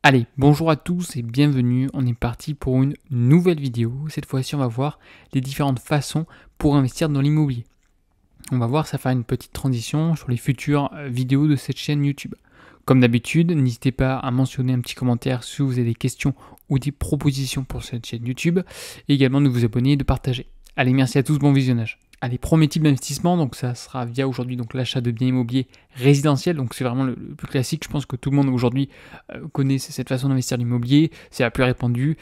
Allez, bonjour à tous et bienvenue, on est parti pour une nouvelle vidéo. Cette fois-ci, on va voir les différentes façons pour investir dans l'immobilier. On va voir, ça faire une petite transition sur les futures vidéos de cette chaîne YouTube. Comme d'habitude, n'hésitez pas à mentionner un petit commentaire si vous avez des questions ou des propositions pour cette chaîne YouTube, et également de vous abonner et de partager. Allez, merci à tous, bon visionnage. Allez, premier type d'investissement, donc ça sera via aujourd'hui donc l'achat de biens immobiliers résidentiels, donc c'est vraiment le plus classique. Je pense que tout le monde aujourd'hui connaît cette façon d'investir l'immobilier, c'est la plus répandue.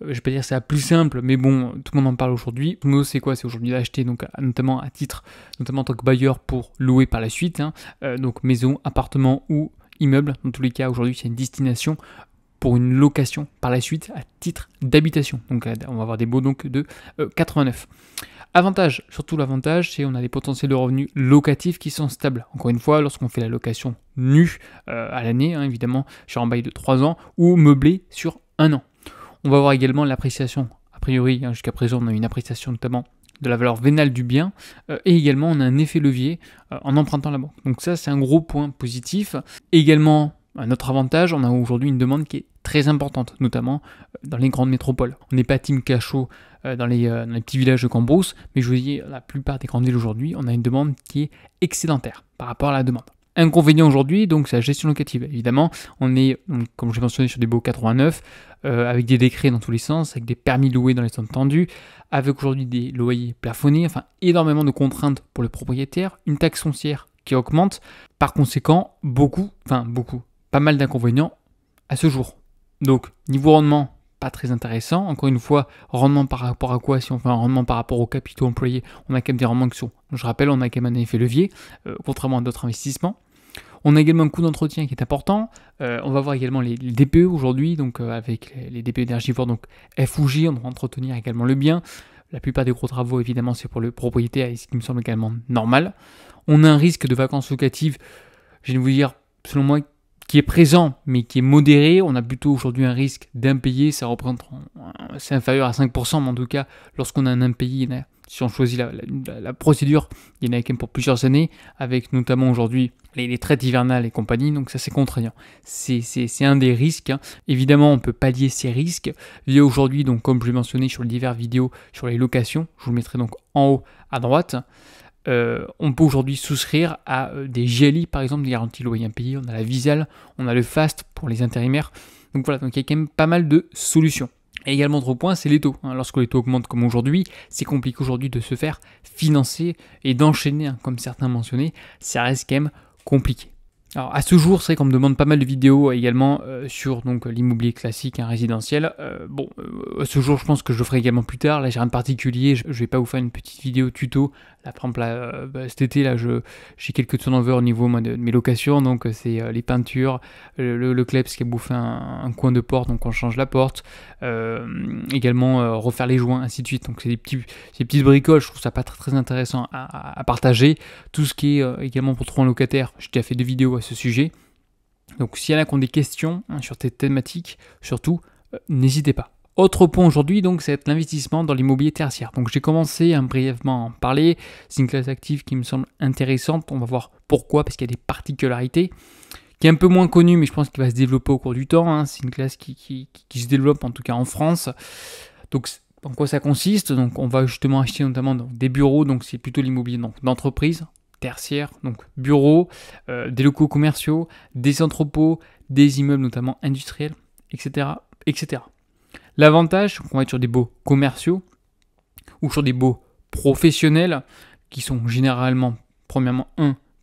Je vais pas dire c'est la plus simple, mais bon, tout le monde en parle aujourd'hui. Tout le monde sait quoi, c'est aujourd'hui d'acheter donc notamment à titre, notamment en tant que bailleur pour louer par la suite, donc maison, appartement ou immeuble. Dans tous les cas, aujourd'hui, c'est une destination pour une location par la suite à titre d'habitation. Donc on va avoir des baux donc de 89. Avantage, surtout l'avantage, c'est qu'on a des potentiels de revenus locatifs qui sont stables. Encore une fois, lorsqu'on fait la location nue à l'année, évidemment, sur un bail de 3 ans, ou meublé sur 1 an. On va voir également l'appréciation. A priori, jusqu'à présent, on a une appréciation notamment de la valeur vénale du bien, et également on a un effet levier en empruntant la banque. Donc ça, c'est un gros point positif. Également, un autre avantage, on a aujourd'hui une demande qui est très importante, notamment dans les grandes métropoles. On n'est pas team cachot dans les petits villages de Cambrousse, mais je vous dis, la plupart des grandes villes aujourd'hui, on a une demande qui est excédentaire par rapport à la demande. Inconvénient aujourd'hui, donc c'est la gestion locative. Évidemment, on est, comme j'ai mentionné, sur des baux 89, avec des décrets dans tous les sens, avec des permis loués dans les zones tendues, avec aujourd'hui des loyers plafonnés, enfin énormément de contraintes pour le propriétaire, une taxe foncière qui augmente, par conséquent, pas mal d'inconvénients à ce jour. Donc, niveau rendement, pas très intéressant. Encore une fois, rendement par rapport à quoi? Si on fait un rendement par rapport aux capitaux employés, on a quand même des rendements qui sont, je rappelle, on a quand même un effet levier, contrairement à d'autres investissements. On a également un coût d'entretien qui est important. On va voir également les DPE aujourd'hui, donc avec les DPE énergivores, donc F ou J, on va entretenir également le bien. La plupart des gros travaux, évidemment, c'est pour le propriétaire, et ce qui me semble également normal. On a un risque de vacances locatives, je vais vous dire, selon moi, qui est présent, mais qui est modéré. On a plutôt aujourd'hui un risque d'impayé, ça représente, c'est inférieur à 5%, mais en tout cas, lorsqu'on a un impayé, si on choisit la procédure, il y en a quand même pour plusieurs années, avec notamment aujourd'hui les traites hivernales et compagnie, donc ça c'est contraignant. C'est un des risques. Évidemment, on peut pallier ces risques via aujourd'hui, donc comme je l'ai mentionné sur les diverses vidéos sur les locations, je vous le mettrai donc en haut à droite. On peut aujourd'hui souscrire à des GLI, par exemple, des garanties loyer impayé. On a la Visal, on a le FAST pour les intérimaires. Donc voilà, donc il y a quand même pas mal de solutions. Et également, autre point, c'est les taux. Lorsque les taux augmentent comme aujourd'hui, c'est compliqué aujourd'hui de se faire financer et d'enchaîner, comme certains mentionnaient, ça reste quand même compliqué. Alors à ce jour, c'est vrai qu'on me demande pas mal de vidéos également sur donc l'immobilier classique, résidentiel. À ce jour, je pense que je le ferai également plus tard. Là, j'ai rien de particulier. Je vais pas vous faire une petite vidéo tuto. Là, par exemple, cet été, là, j'ai quelques turnovers au niveau de mes locations. Donc, c'est les peintures, le kleps qui a bouffé un coin de porte, donc on change la porte. Également, refaire les joints, ainsi de suite. Donc, c'est des petites bricoles. Je trouve ça pas très intéressant à partager. Tout ce qui est également pour trouver un locataire, j'ai déjà fait 2 vidéos à ce sujet. Donc, s'il y en a qui ont des questions sur cette thématique, surtout, n'hésitez pas. Autre point aujourd'hui, donc, c'est l'investissement dans l'immobilier tertiaire. Donc, j'ai commencé brièvement à en parler. C'est une classe active qui me semble intéressante. On va voir pourquoi, parce qu'il y a des particularités, qui est un peu moins connue, mais je pense qu'il va se développer au cours du temps. C'est une classe qui se développe, en tout cas en France. Donc, en quoi ça consiste? Donc, on va justement acheter notamment des bureaux. Donc, c'est plutôt l'immobilier d'entreprise tertiaire, donc bureaux, des locaux commerciaux, des entrepôts, des immeubles notamment industriels, etc., etc. L'avantage, c'est qu'on va être sur des baux commerciaux ou sur des baux professionnels qui sont généralement, premièrement,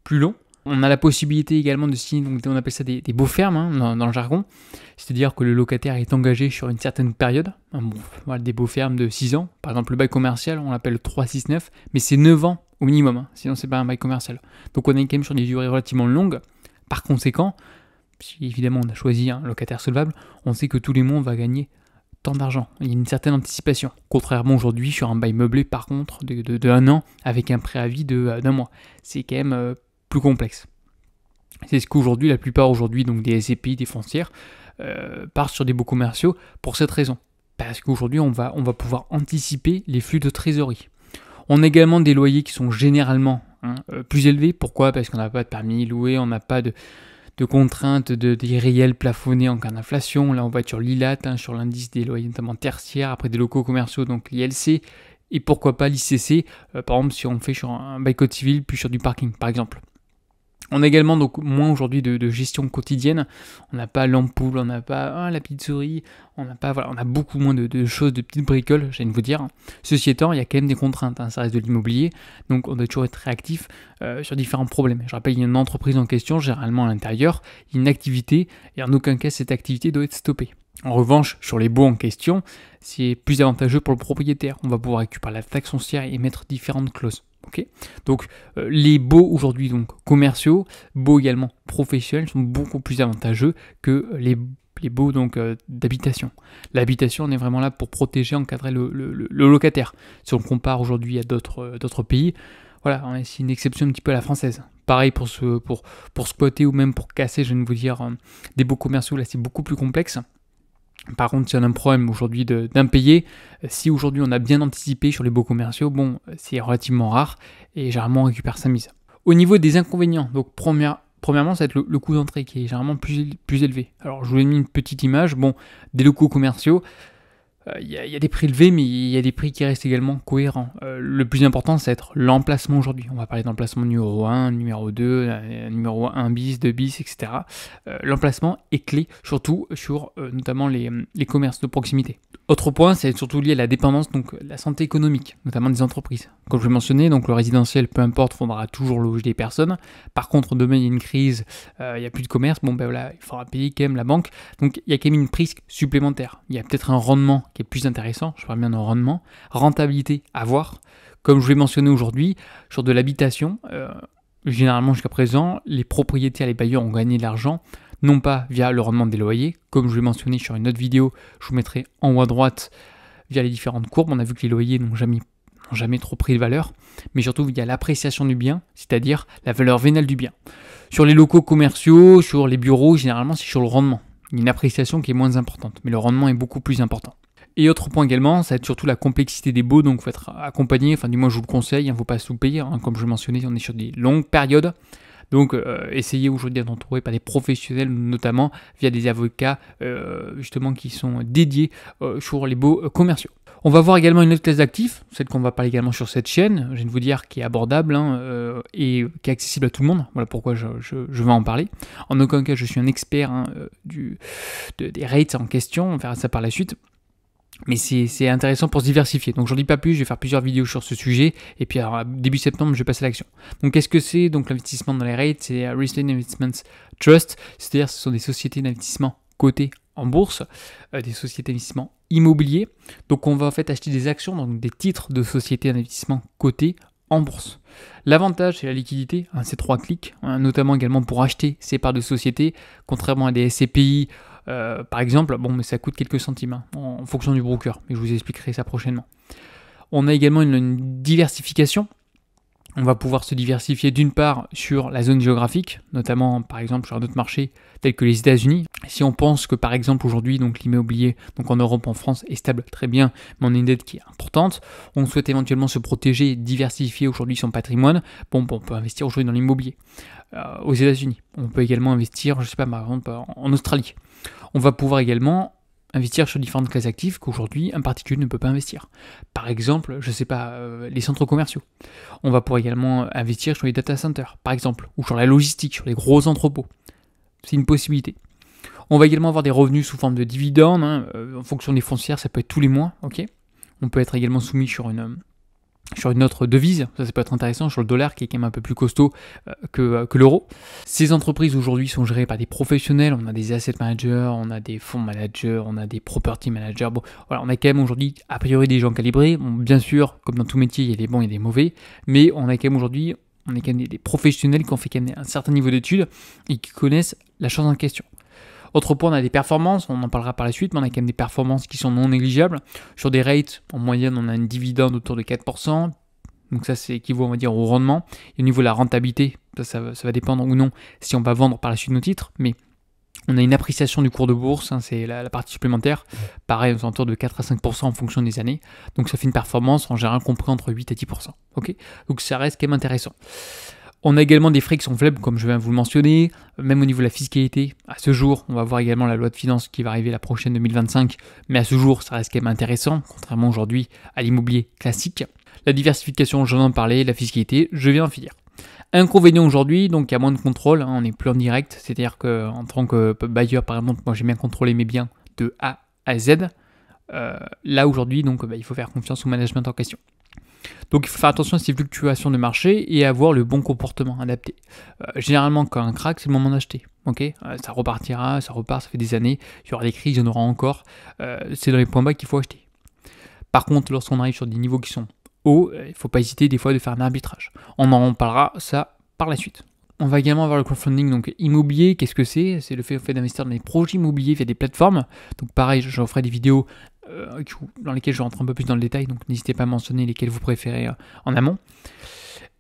plus longs. On a la possibilité également de signer, donc on appelle ça des baux fermes dans le jargon, c'est-à-dire que le locataire est engagé sur une certaine période. Voilà, des baux fermes de 6 ans, par exemple le bail commercial, on l'appelle 3-6-9, mais c'est 9 ans au minimum, sinon c'est pas un bail commercial. Donc on est quand même sur des durées relativement longues. Par conséquent, si évidemment on a choisi un locataire solvable, on sait que tous les mois on va gagner tant d'argent. Il y a une certaine anticipation. Contrairement aujourd'hui sur un bail meublé par contre de 1 an avec un préavis d'un mois. C'est quand même plus complexe. C'est ce qu'aujourd'hui, la plupart aujourd'hui, donc des SCPI, des foncières, partent sur des baux commerciaux pour cette raison. Parce qu'aujourd'hui, on va pouvoir anticiper les flux de trésorerie. On a également des loyers qui sont généralement plus élevés. Pourquoi? Parce qu'on n'a pas de permis loué, on n'a pas de contraintes des réels plafonnés en cas d'inflation. Là, on va être sur l'ILAT, sur l'indice des loyers notamment tertiaires, après des locaux commerciaux, donc l'ILC, et pourquoi pas l'ICC, par exemple si on fait sur un bail code civil, puis sur du parking, par exemple. On a également donc moins aujourd'hui de gestion quotidienne. On n'a pas l'ampoule, on n'a pas la petite souris, on a beaucoup moins de choses, de petites bricoles, j'ai envie de vous dire. Ceci étant, il y a quand même des contraintes, ça reste de l'immobilier, donc on doit toujours être réactif sur différents problèmes. Je rappelle, il y a une entreprise en question, généralement à l'intérieur, il y a une activité, et en aucun cas cette activité doit être stoppée. En revanche, sur les baux en question, c'est plus avantageux pour le propriétaire. On va pouvoir récupérer la taxe foncière et mettre différentes clauses. Okay, donc les baux aujourd'hui donc commerciaux, baux également professionnels sont beaucoup plus avantageux que les baux donc d'habitation. L'habitation, on est vraiment là pour protéger, encadrer le locataire. Si on le compare aujourd'hui à d'autres pays, voilà, c'est une exception un petit peu à la française. Pareil pour squatter ou même pour casser, je viens de vous dire, des baux commerciaux, là c'est beaucoup plus complexe. Par contre, si on a un problème aujourd'hui d'impayé, si aujourd'hui on a bien anticipé sur les baux commerciaux, bon, c'est relativement rare et généralement on récupère sa mise. Au niveau des inconvénients, donc premièrement, ça va être le coût d'entrée qui est généralement plus élevé. Alors, je vous ai mis une petite image, bon, des locaux commerciaux, il y a des prix élevés, mais il y a des prix qui restent également cohérents. Le plus important, c'est être l'emplacement aujourd'hui. On va parler d'emplacement numéro 1, numéro 2, numéro 1 bis, 2 bis, etc. L'emplacement est clé, surtout sur notamment les commerces de proximité. Autre point, c'est surtout lié à la dépendance, donc la santé économique, notamment des entreprises. Comme je l'ai mentionné, donc le résidentiel, peu importe, faudra toujours loger des personnes. Par contre, demain, il y a une crise, il n'y a plus de commerce, bon ben voilà, il faudra payer quand même la banque. Donc il y a quand même une prise supplémentaire. Il y a peut-être un rendement qui est plus intéressant, je parle bien d'un rendement, rentabilité à voir. Comme je l'ai mentionné aujourd'hui, sur de l'habitation, généralement jusqu'à présent, les propriétaires, les bailleurs ont gagné de l'argent, non pas via le rendement des loyers, comme je l'ai mentionné sur une autre vidéo, je vous mettrai en haut à droite, via les différentes courbes, on a vu que les loyers n'ont jamais trop pris de valeur, mais surtout via l'appréciation du bien, c'est-à-dire la valeur vénale du bien. Sur les locaux commerciaux, sur les bureaux, généralement c'est sur le rendement. Il y a une appréciation qui est moins importante, mais le rendement est beaucoup plus important. Et autre point également, ça va être surtout la complexité des baux, donc il faut être accompagné, enfin du moins je vous le conseille, il ne faut pas sous-payer, comme je le mentionnais, on est sur des longues périodes. Donc essayez aujourd'hui d'être entouré par des professionnels, notamment via des avocats justement qui sont dédiés sur les baux commerciaux. On va voir également une autre classe d'actifs, celle qu'on va parler également sur cette chaîne, je viens de vous dire, qui est abordable et qui est accessible à tout le monde. Voilà pourquoi je vais en parler. En aucun cas je suis un expert des rates en question, on verra ça par la suite. Mais c'est intéressant pour se diversifier. Donc j'en dis pas plus, je vais faire plusieurs vidéos sur ce sujet. Et puis alors, début septembre, je vais passer à l'action. Donc qu'est-ce que c'est donc l'investissement dans les REIT? C'est Real Estate Investment Trust, c'est-à-dire ce sont des sociétés d'investissement cotées en bourse, des sociétés d'investissement immobilier. Donc on va en fait acheter des actions, donc des titres de sociétés d'investissement cotées en bourse. L'avantage, c'est la liquidité, c'est 3 clics, notamment également pour acheter ces parts de sociétés, contrairement à des SCPI, par exemple, bon, mais ça coûte quelques centimes en fonction du broker, mais je vous expliquerai ça prochainement. On a également une diversification. On va pouvoir se diversifier d'une part sur la zone géographique, notamment par exemple sur un autre marché tel que les États-Unis. Si on pense que par exemple aujourd'hui donc l'immobilier donc en Europe, en France est stable, très bien, mais on a une dette qui est importante, on souhaite éventuellement se protéger et diversifier aujourd'hui son patrimoine, bon, on peut investir aujourd'hui dans l'immobilier. Aux États-Unis, on peut également investir, je sais pas, par exemple en Australie. On va pouvoir également investir sur différentes classes actives qu'aujourd'hui un particulier ne peut pas investir. Par exemple, je sais pas, les centres commerciaux. On va pouvoir également investir sur les data centers, par exemple, ou sur la logistique, sur les gros entrepôts. C'est une possibilité. On va également avoir des revenus sous forme de dividendes, en fonction des foncières, ça peut être tous les mois, ok. On peut être également soumis sur une autre devise, ça peut être intéressant, sur le dollar qui est quand même un peu plus costaud que l'euro. Ces entreprises aujourd'hui sont gérées par des professionnels, on a des asset managers, on a des fonds managers, on a des property managers, bon voilà, on a quand même aujourd'hui a priori des gens calibrés, bon, bien sûr, comme dans tout métier, il y a des bons et des mauvais, mais on a quand même aujourd'hui, on est quand même des professionnels qui ont fait quand même un certain niveau d'études et qui connaissent la chose en question. Autre point, on a des performances, on en parlera par la suite, mais on a quand même des performances qui sont non négligeables. Sur des rates, en moyenne, on a une dividende autour de 4%, donc ça c'est équivaut, on va dire, au rendement. Et au niveau de la rentabilité, ça va dépendre ou non si on va vendre par la suite nos titres, mais on a une appréciation du cours de bourse, c'est la partie supplémentaire, pareil, aux alentours de 4 à 5% en fonction des années, donc ça fait une performance en général compris entre 8 à 10%. Okay, donc ça reste quand même intéressant. On a également des frais qui sont faibles, comme je viens de vous le mentionner, même au niveau de la fiscalité. À ce jour, on va voir également la loi de finances qui va arriver la prochaine 2025, mais à ce jour, ça reste quand même intéressant, contrairement aujourd'hui à l'immobilier classique. La diversification, j'en ai parlé, la fiscalité, je viens d'en finir. Inconvénient aujourd'hui, donc il y a moins de contrôle, on n'est plus en direct, c'est-à-dire qu'en tant que bailleur, par exemple, moi j'aime bien contrôler mes biens de A à Z. Là aujourd'hui, donc il faut faire confiance au management en question. Donc il faut faire attention à ces fluctuations de marché et avoir le bon comportement adapté. Généralement, quand un crack, c'est le moment d'acheter. Ça repartira, ça repart, ça fait des années, il y aura des crises, il y en aura encore. C'est dans les points bas qu'il faut acheter. Par contre, lorsqu'on arrive sur des niveaux qui sont hauts, il ne faut pas hésiter des fois de faire un arbitrage. On en parlera ça par la suite. On va également avoir le crowdfunding donc immobilier. Qu'est-ce que c'est? C'est le fait d'investir dans des projets immobiliers via des plateformes. Donc pareil, je ferai des vidéos dans lesquelles je rentre un peu plus dans le détail, donc n'hésitez pas à mentionner lesquelles vous préférez en amont.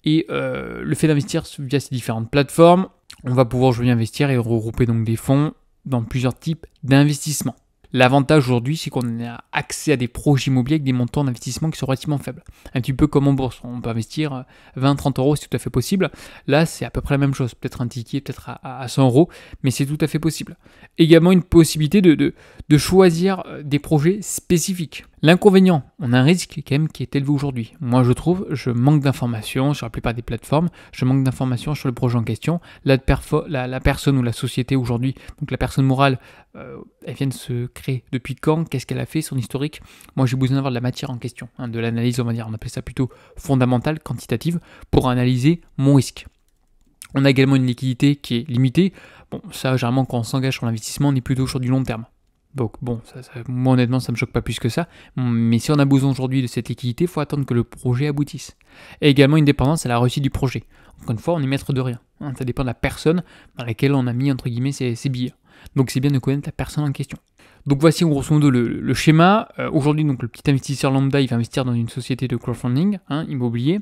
Et le fait d'investir via ces différentes plateformes, on va pouvoir aujourd'hui investir et regrouper donc des fonds dans plusieurs types d'investissements. L'avantage aujourd'hui, c'est qu'on a accès à des projets immobiliers avec des montants d'investissement qui sont relativement faibles. Un petit peu comme en bourse, on peut investir 20-30 euros, c'est tout à fait possible. Là, c'est à peu près la même chose, peut-être un ticket, peut-être à 100 euros, mais c'est tout à fait possible. Également une possibilité de choisir des projets spécifiques. L'inconvénient, on a un risque quand même qui est élevé aujourd'hui. Moi, je trouve, je manque d'informations sur la plupart des plateformes, je manque d'informations sur le projet en question. La personne ou la société aujourd'hui, donc la personne morale, elle vient de se créer depuis quand, qu'est-ce qu'elle a fait, son historique. Moi, j'ai besoin d'avoir de la matière en question, de l'analyse, on va dire, on appelle ça plutôt fondamentale, quantitative, pour analyser mon risque. On a également une liquidité qui est limitée. Bon, ça, généralement, quand on s'engage sur l'investissement, on est plutôt sur du long terme. Donc bon, moi honnêtement, ça ne me choque pas plus que ça. Mais si on a besoin aujourd'hui de cette liquidité, il faut attendre que le projet aboutisse. Et également une dépendance à la réussite du projet. Encore une fois, on est maître de rien. Ça dépend de la personne dans laquelle on a mis, entre guillemets, ses billets. Donc c'est bien de connaître la personne en question. Donc voici grosso modo le schéma. Aujourd'hui, donc le petit investisseur lambda, il va investir dans une société de crowdfunding immobilier.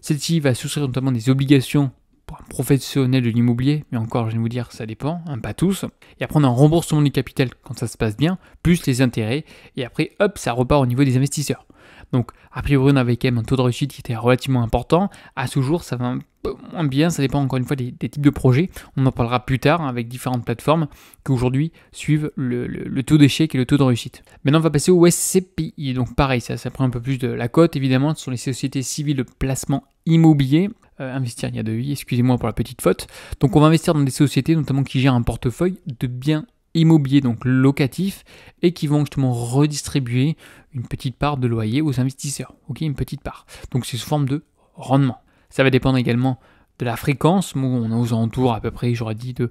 Celle-ci va souscrire notamment des obligations pour un professionnel de l'immobilier, mais encore, je vais vous dire, ça dépend, pas tous. Et après, on a un remboursement du capital quand ça se passe bien, plus les intérêts, et après, hop, ça repart au niveau des investisseurs. Donc, a priori, on avait quand même un taux de réussite qui était relativement important. À ce jour, ça va un peu moins bien, ça dépend encore une fois des types de projets. On en parlera plus tard avec différentes plateformes qui aujourd'hui suivent le taux d'échec et le taux de réussite. Maintenant, on va passer au SCPI. Donc, pareil, ça prend un peu plus de la cote, évidemment. Ce sont les sociétés civiles de placement immobilier. Investir, il y a de I, excusez-moi pour la petite faute. Donc on va investir dans des sociétés notamment qui gèrent un portefeuille de biens immobiliers, donc locatifs, et qui vont justement redistribuer une petite part de loyer aux investisseurs. Une petite part. Donc c'est sous forme de rendement. Ça va dépendre également de la fréquence. On est aux alentours à peu près, j'aurais dit, de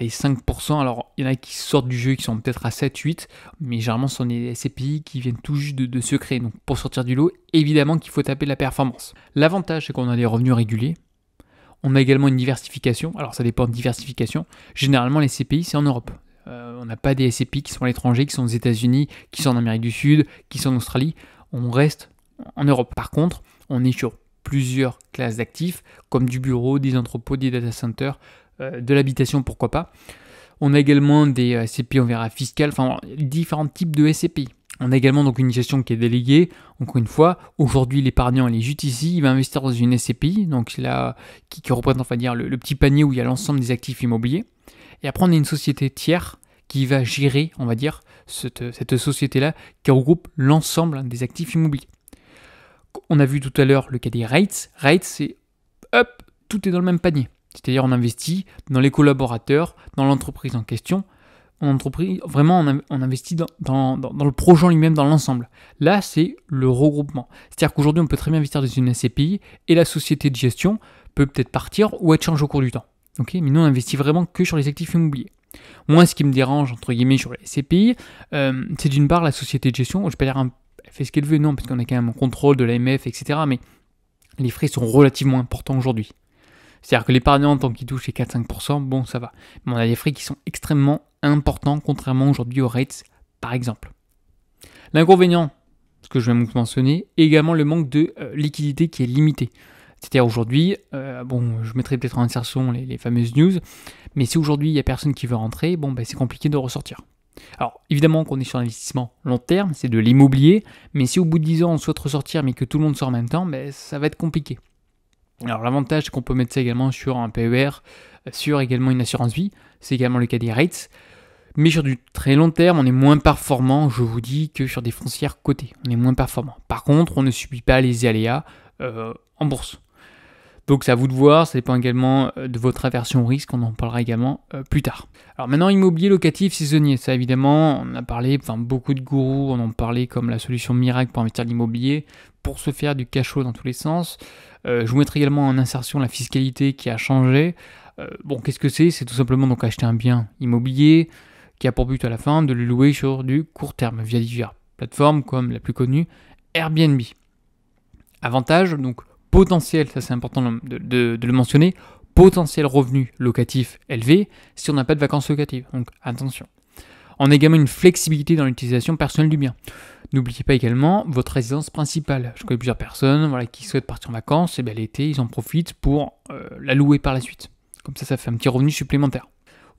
5%. Alors, il y en a qui sortent du jeu, qui sont peut-être à 7-8, mais généralement, ce sont des SCPI qui viennent tout juste de se créer. Donc, pour sortir du lot, évidemment qu'il faut taper la performance. L'avantage, c'est qu'on a des revenus réguliers. On a également une diversification. Alors, ça dépend de diversification. Généralement, les SCPI, c'est en Europe. On n'a pas des SCPI qui sont à l'étranger, qui sont aux États-Unis, qui sont en Amérique du Sud, qui sont en Australie. On reste en Europe. Par contre, on est sur plusieurs classes d'actifs, comme du bureau, des entrepôts, des data centers, de l'habitation, pourquoi pas. On a également des SCPI, on verra fiscal, enfin différents types de SCPI. On a également donc une gestion qui est déléguée. Encore une fois, aujourd'hui l'épargnant il est juste ici, il va investir dans une SCPI, donc là qui représente on va dire le petit panier où il y a l'ensemble des actifs immobiliers. Et après on a une société tiers qui va gérer, on va dire, cette société-là qui regroupe l'ensemble des actifs immobiliers. On a vu tout à l'heure le cas des REITs. REITs, c'est hop, tout est dans le même panier. C'est-à-dire on investit dans les collaborateurs, dans l'entreprise en question. Vraiment, on investit dans le projet lui-même, dans l'ensemble. Là, c'est le regroupement. C'est-à-dire qu'aujourd'hui, on peut très bien investir dans une SCPI et la société de gestion peut peut-être partir ou être changée au cours du temps. Mais nous, on investit vraiment que sur les actifs immobiliers. Moi, ce qui me dérange, entre guillemets, sur les SCPI, c'est d'une part la société de gestion. Je ne vais pas dire elle fait ce qu'elle veut, non, parce qu'on a quand même un contrôle de l'AMF, etc. Mais les frais sont relativement importants aujourd'hui. C'est-à-dire que l'épargnant, tant qu'il touche les 4-5%, bon, ça va. Mais on a des frais qui sont extrêmement importants, contrairement aujourd'hui aux rates, par exemple. L'inconvénient, ce que je vais vous mentionner, est également le manque de liquidité qui est limité. C'est-à-dire aujourd'hui, je mettrai peut-être en insertion les fameuses news, mais si aujourd'hui il n'y a personne qui veut rentrer, c'est compliqué de ressortir. Alors évidemment qu'on est sur un investissement long terme, c'est de l'immobilier, mais si au bout de 10 ans on souhaite ressortir mais que tout le monde sort en même temps, ça va être compliqué. Alors l'avantage, c'est qu'on peut mettre ça également sur un PER, sur également une assurance vie. C'est également le cas des REITs. Mais sur du très long terme, on est moins performant, je vous dis, que sur des foncières cotées. On est moins performant. Par contre, on ne subit pas les aléas en bourse. Donc c'est à vous de voir, ça dépend également de votre aversion au risque, on en parlera également plus tard. Alors maintenant, immobilier locatif saisonnier, ça évidemment, on a parlé, beaucoup de gourous, on en parlait comme la solution miracle pour investir l'immobilier, pour se faire du cash flow dans tous les sens. Je vous mettrai également en insertion la fiscalité qui a changé. Qu'est-ce que c'est? C'est tout simplement donc acheter un bien immobilier qui a pour but à la fin de le louer sur du court terme via diverses plateformes comme la plus connue, Airbnb. Avantage, donc potentiel, ça c'est important de le mentionner, potentiel revenu locatif élevé si on n'a pas de vacances locatives, donc attention. On a également une flexibilité dans l'utilisation personnelle du bien. N'oubliez pas également votre résidence principale. Je connais plusieurs personnes qui souhaitent partir en vacances, et bien l'été ils en profitent pour la louer par la suite. Comme ça fait un petit revenu supplémentaire.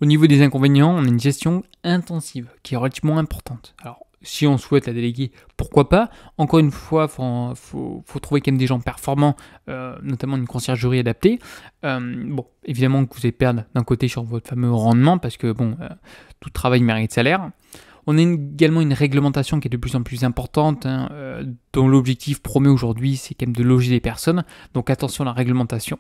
Au niveau des inconvénients, on a une gestion intensive qui est relativement importante. Alors, si on souhaite la déléguer, pourquoi pas? Encore une fois, faut trouver quand même des gens performants, notamment une conciergerie adaptée. Évidemment que vous allez perdre d'un côté sur votre fameux rendement, parce que tout travail mérite salaire. On a également une réglementation qui est de plus en plus importante, dont l'objectif promet aujourd'hui, c'est quand même de loger des personnes. Donc attention à la réglementation.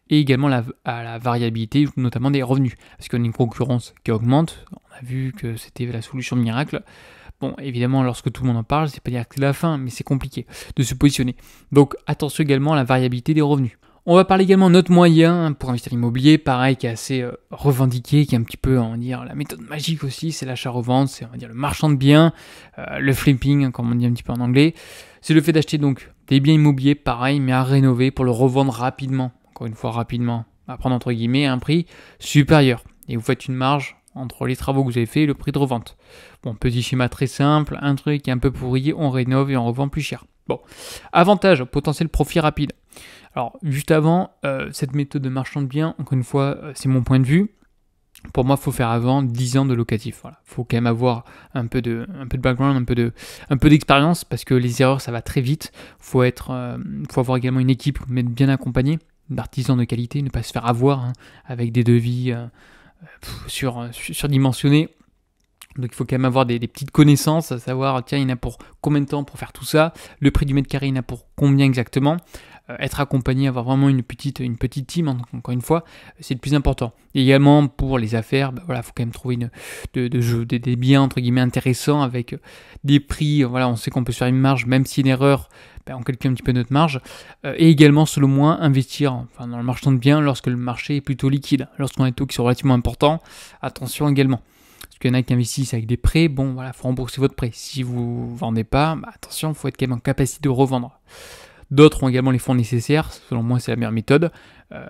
Et également à la variabilité, notamment des revenus. Parce qu'on a une concurrence qui augmente. On a vu que c'était la solution miracle. Évidemment, lorsque tout le monde en parle, c'est pas dire que c'est la fin, mais c'est compliqué de se positionner. Donc attention également à la variabilité des revenus. On va parler également d'un autre moyen pour investir l'immobilier, pareil, qui est assez revendiqué, qui est un petit peu, on va dire, la méthode magique aussi, c'est l'achat-revente, c'est, on va dire, le marchand de biens, le flipping, comme on dit un petit peu en anglais. C'est le fait d'acheter donc des biens immobiliers, pareil, mais à rénover pour le revendre rapidement. Encore une fois, rapidement, à prendre entre guillemets un prix supérieur. Et vous faites une marge entre les travaux que vous avez fait et le prix de revente. Petit schéma très simple, un truc qui est un peu pourri, on rénove et on revend plus cher. Avantage, potentiel profit rapide. Alors, juste avant, cette méthode de marchand de biens, encore une fois, c'est mon point de vue. Pour moi, il faut faire avant 10 ans de locatif. Voilà. Il faut quand même avoir un peu de background, un peu d'expérience, parce que les erreurs, ça va très vite. Il faut avoir également une équipe, mais bien accompagnée, d'artisans de qualité, ne pas se faire avoir avec des devis surdimensionnés. Donc il faut quand même avoir des petites connaissances, à savoir, tiens, il y en a pour combien de temps pour faire tout ça, le prix du mètre carré, il y en a pour combien exactement, être accompagné, avoir vraiment une petite team, encore une fois, c'est le plus important. Et également pour les affaires, il faut quand même trouver des biens entre guillemets intéressants avec des prix, on sait qu'on peut se faire une marge, même si une erreur, on calcule un petit peu notre marge, et également selon moi investir dans le marchand de biens lorsque le marché est plutôt liquide, lorsqu'on a des taux qui sont relativement importants, attention également. Parce qu'il y en a qui investissent avec des prêts, faut rembourser votre prêt. Si vous ne vendez pas, attention, il faut être quand même en capacité de revendre. D'autres ont également les fonds nécessaires, selon moi c'est la meilleure méthode,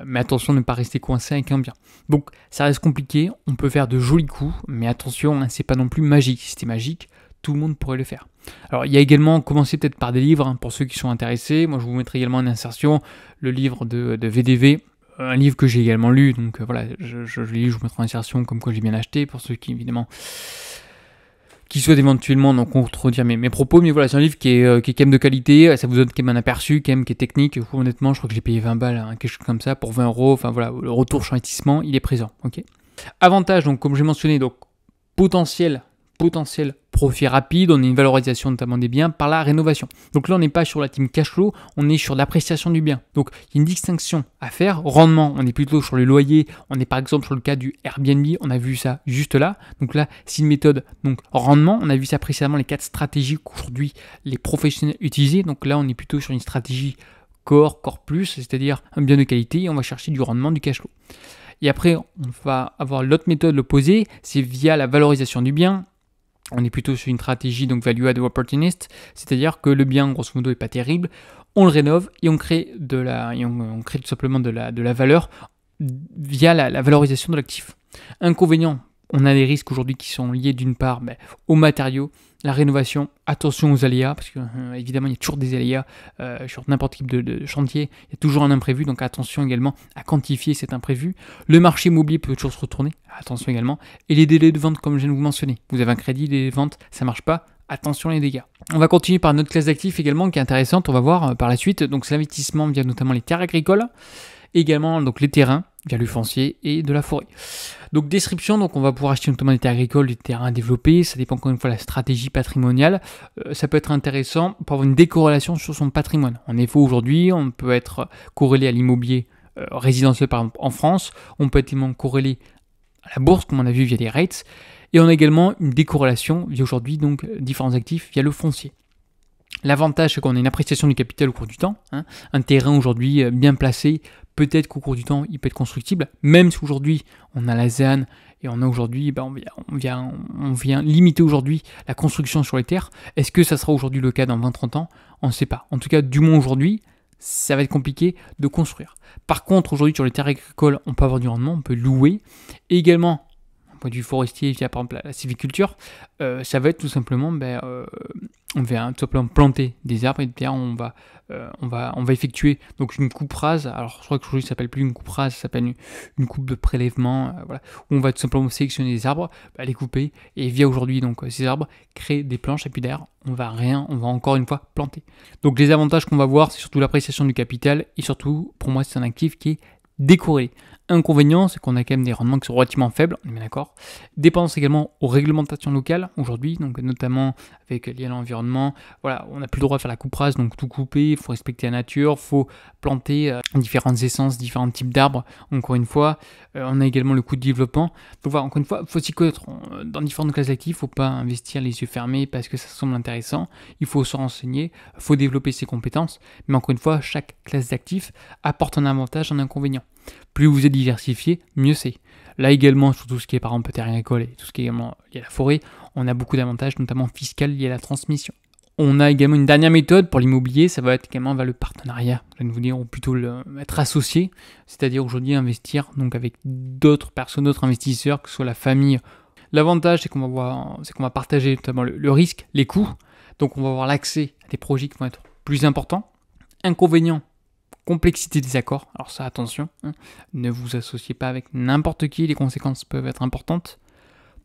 mais attention de ne pas rester coincé avec un bien. Donc ça reste compliqué, on peut faire de jolis coups, mais attention, c'est pas non plus magique. Si c'était magique, tout le monde pourrait le faire. Alors il y a également, commencez peut-être par des livres, pour ceux qui sont intéressés. Moi je vous mettrai également en insertion le livre de VDV, un livre que j'ai également lu, donc je lis, je vous mettrai en insertion comme quoi j'ai bien acheté, pour ceux qui évidemment qui souhaitent éventuellement contredire mes propos, mais voilà, c'est un livre qui est quand même de qualité, ça vous donne quand même un aperçu, quand même qui est technique. Honnêtement, je crois que j'ai payé 20 balles, quelque chose comme ça, pour 20 €, le retour sur investissement, il est présent, ok. Avantage, donc comme j'ai mentionné, donc potentiel profit rapide, on a une valorisation notamment des biens par la rénovation. Donc là, on n'est pas sur la team cash flow, on est sur l'appréciation du bien. Donc il y a une distinction à faire. Rendement, on est plutôt sur le loyer, on est par exemple sur le cas du Airbnb, on a vu ça juste là. Donc là, c'est une méthode, donc rendement, on a vu ça précédemment, les 4 stratégies qu'aujourd'hui les professionnels utilisent. Donc là, on est plutôt sur une stratégie core plus, c'est-à-dire un bien de qualité et on va chercher du rendement, du cash flow. Et après, on va avoir l'autre méthode, l'opposé, c'est via la valorisation du bien. On est plutôt sur une stratégie donc value add opportunist, c'est-à-dire que le bien grosso modo est pas terrible, on le rénove et on crée on crée tout simplement de la valeur via la valorisation de l'actif. Inconvénient, on a des risques aujourd'hui qui sont liés d'une part aux matériaux, la rénovation, attention aux aléas, parce que évidemment il y a toujours des aléas sur n'importe quel type de chantier, il y a toujours un imprévu, donc attention également à quantifier cet imprévu. Le marché immobilier peut toujours se retourner, attention également, et les délais de vente comme je viens de vous mentionner. Vous avez un crédit, les ventes, ça marche pas, attention les dégâts. On va continuer par notre classe d'actifs également qui est intéressante, on va voir par la suite. Donc c'est l'investissement via notamment les terres agricoles, également donc les terrains via le foncier et de la forêt. Donc description, donc on va pouvoir acheter notamment des terres agricoles, des terrains à développer, ça dépend encore une fois de la stratégie patrimoniale. Ça peut être intéressant pour avoir une décorrélation sur son patrimoine. En effet, aujourd'hui, on peut être corrélé à l'immobilier résidentiel par exemple en France, on peut être également corrélé à la bourse comme on a vu via des rates, et on a également une décorrélation via aujourd'hui donc différents actifs via le foncier. L'avantage, c'est qu'on a une appréciation du capital au cours du temps. Un terrain aujourd'hui bien placé, peut-être qu'au cours du temps, il peut être constructible. Même si aujourd'hui, on a la ZAN et on a aujourd'hui, on vient limiter aujourd'hui la construction sur les terres. Est-ce que ça sera aujourd'hui le cas dans 20-30 ans? On ne sait pas. En tout cas, du moins aujourd'hui, ça va être compliqué de construire. Par contre, aujourd'hui, sur les terres agricoles, on peut avoir du rendement, on peut louer. Et également, du forestier via par exemple la sylviculture, ça va être tout simplement on va tout simplement planter des arbres et derrière on va effectuer donc une coupe rase. Alors je crois que aujourd'hui ça s'appelle plus une coupe rase, ça s'appelle une coupe de prélèvement, voilà, où on va tout simplement sélectionner des arbres, les couper et via aujourd'hui donc ces arbres créer des planches et puis derrière on va encore une fois planter. Donc les avantages qu'on va voir c'est surtout l'appréciation du capital et surtout pour moi c'est un actif qui est décorrélé. Inconvénient, c'est qu'on a quand même des rendements qui sont relativement faibles, on est bien d'accord. Dépendance également aux réglementations locales aujourd'hui, donc notamment avec lié à l'environnement. Voilà, on n'a plus le droit de faire la coupe rase, donc tout couper, il faut respecter la nature, il faut planter différentes essences, différents types d'arbres. Encore une fois, on a également le coût de développement. Donc voilà, encore une fois, il faut s'y connaître. Dans différentes classes d'actifs, il ne faut pas investir les yeux fermés parce que ça semble intéressant. Il faut se renseigner, il faut développer ses compétences. Mais encore une fois, chaque classe d'actifs apporte un avantage, un inconvénient. Plus vous êtes diversifié, mieux c'est. Là également, sur tout ce qui est par exemple terre agricole et tout ce qui est également lié à la forêt, on a beaucoup d'avantages, notamment fiscaux liés à la transmission. On a également une dernière méthode pour l'immobilier, ça va être également le partenariat, je viens de vous dire, ou plutôt être associé, c'est-à-dire aujourd'hui investir donc avec d'autres personnes, d'autres investisseurs, que ce soit la famille. L'avantage, c'est qu'on va partager notamment le risque, les coûts, donc on va avoir l'accès à des projets qui vont être plus importants. Inconvénient, complexité des accords, alors ça attention, ne vous associez pas avec n'importe qui, les conséquences peuvent être importantes.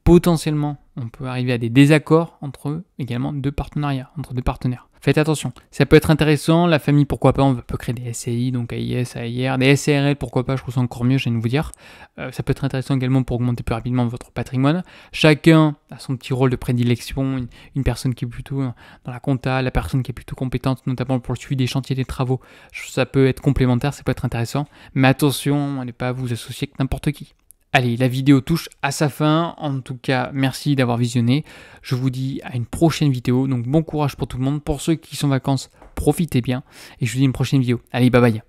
Potentiellement, on peut arriver à des désaccords entre également deux partenariats, entre deux partenaires. Faites attention, ça peut être intéressant, la famille pourquoi pas, on peut créer des SCI, donc AIS, AIR, des SARL pourquoi pas, je trouve ça encore mieux, je viens de vous dire. Ça peut être intéressant également pour augmenter plus rapidement votre patrimoine. Chacun a son petit rôle de prédilection, une personne qui est plutôt dans la compta, la personne qui est plutôt compétente, notamment pour le suivi des chantiers, des travaux. Ça peut être complémentaire, ça peut être intéressant, mais attention, n'allez pas vous associer avec n'importe qui. Allez, la vidéo touche à sa fin. En tout cas, merci d'avoir visionné. Je vous dis à une prochaine vidéo. Donc, bon courage pour tout le monde. Pour ceux qui sont en vacances, profitez bien. Et je vous dis à une prochaine vidéo. Allez, bye bye.